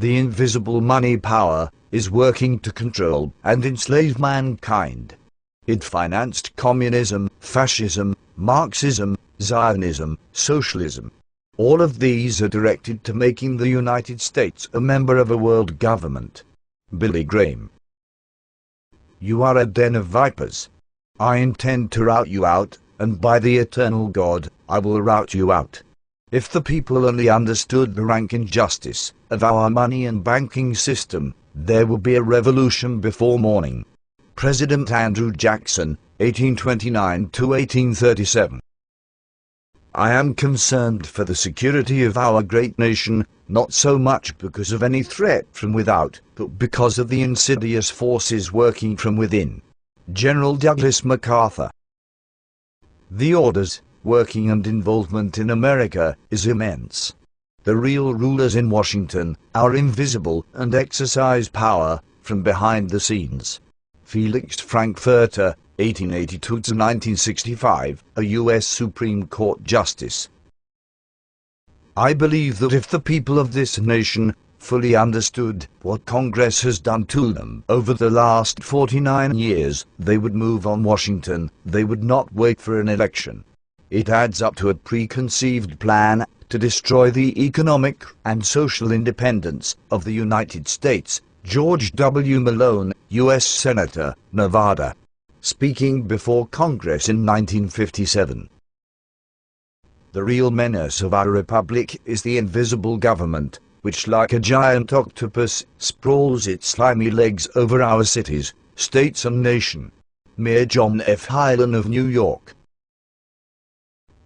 the invisible money power, is working to control and enslave mankind. It financed communism, fascism, Marxism, Zionism, socialism. All of these are directed to making the United States a member of a world government. Billy Graham. You are a den of vipers. I intend to rout you out, and by the eternal God, I will rout you out. If the people only understood the rank injustice of our money and banking system, there will be a revolution before morning. President Andrew Jackson, 1829 to 1837. I am concerned for the security of our great nation, not so much because of any threat from without, but because of the insidious forces working from within. General Douglas MacArthur. The orders, working and involvement in America is immense. The real rulers in Washington are invisible and exercise power from behind the scenes. Felix Frankfurter, 1882 to 1965, a U.S. Supreme Court Justice. I believe that if the people of this nation fully understood what Congress has done to them over the last 49 years, they would move on Washington. They would not wait for an election. It adds up to a preconceived plan to destroy the economic and social independence of the United States. George W. Malone, U.S. Senator, Nevada. Speaking before Congress in 1957. The real menace of our republic is the invisible government, which like a giant octopus sprawls its slimy legs over our cities, states and nation. Mayor John F. Hylan of New York.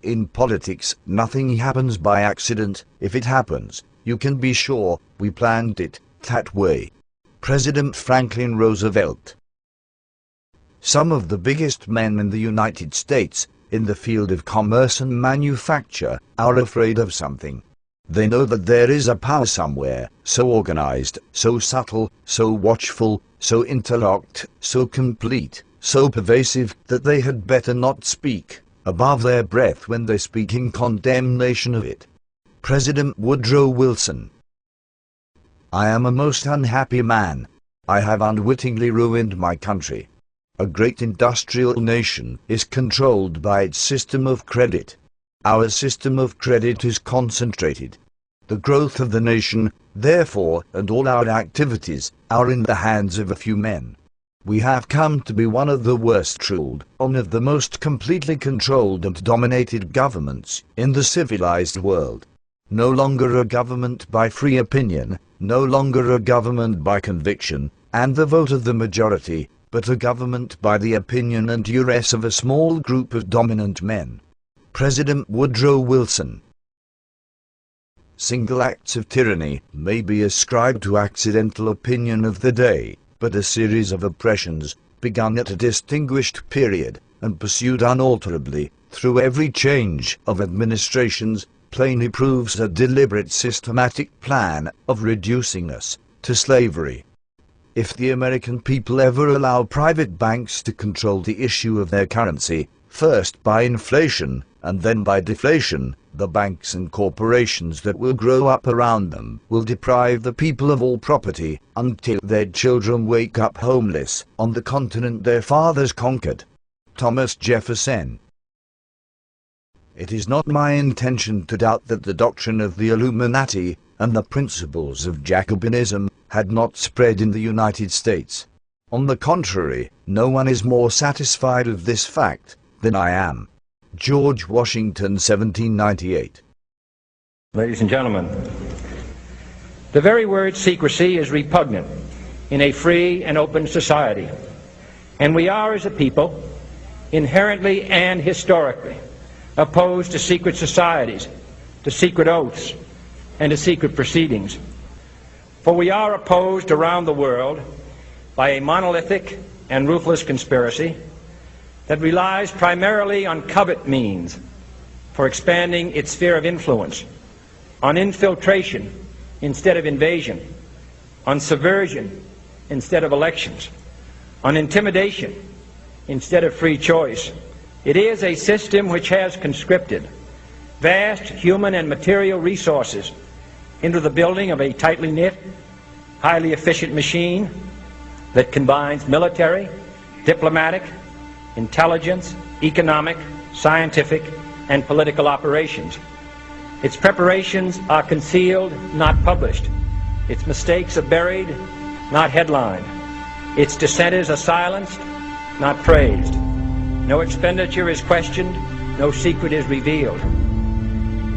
In politics, nothing happens by accident. If it happens, you can be sure we planned it that way. President Franklin Roosevelt. Some of the biggest men in the United States, in the field of commerce and manufacture, are afraid of something. They know that there is a power somewhere, so organized, so subtle, so watchful, so interlocked, so complete, so pervasive, that they had better not speak above their breath when they speak in condemnation of it. President Woodrow Wilson. I am a most unhappy man. I have unwittingly ruined my country. A great industrial nation is controlled by its system of credit. Our system of credit is concentrated. The growth of the nation, therefore, and all our activities, are in the hands of a few men. We have come to be one of the worst ruled, one of the most completely controlled and dominated governments in the civilized world. No longer a government by free opinion, no longer a government by conviction and the vote of the majority, but a government by the opinion and duress of a small group of dominant men. President Woodrow Wilson. Single acts of tyranny may be ascribed to accidental opinion of the day, but a series of oppressions, begun at a distinguished period, and pursued unalterably, through every change of administrations, plainly proves a deliberate systematic plan of reducing us to slavery. If the American people ever allow private banks to control the issue of their currency, first by inflation, and then by deflation, the banks and corporations that will grow up around them will deprive the people of all property, until their children wake up homeless on the continent their fathers conquered. Thomas Jefferson. It is not my intention to doubt that the doctrine of the Illuminati and the principles of Jacobinism had not spread in the United States. On the contrary, no one is more satisfied of this fact than I am. George Washington, 1798. Ladies and gentlemen, the very word secrecy is repugnant in a free and open society, and we are, as a people, inherently and historically opposed to secret societies, to secret oaths, and to secret proceedings. For we are opposed around the world by a monolithic and ruthless conspiracy that relies primarily on covert means for expanding its sphere of influence, on infiltration instead of invasion, on subversion instead of elections, on intimidation instead of free choice. It is a system which has conscripted vast human and material resources into the building of a tightly knit, highly efficient machine that combines military, diplomatic, intelligence, economic, scientific, and political operations. Its preparations are concealed, not published. Its mistakes are buried, not headlined. Its dissenters are silenced, not praised. No expenditure is questioned, no secret is revealed.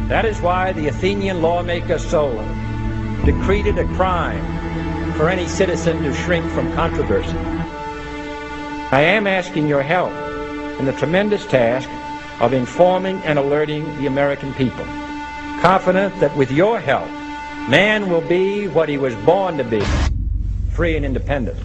That is why the Athenian lawmaker Solon decreed it a crime for any citizen to shrink from controversy. I am asking your help in the tremendous task of informing and alerting the American people, confident that with your help, man will be what he was born to be, free and independent.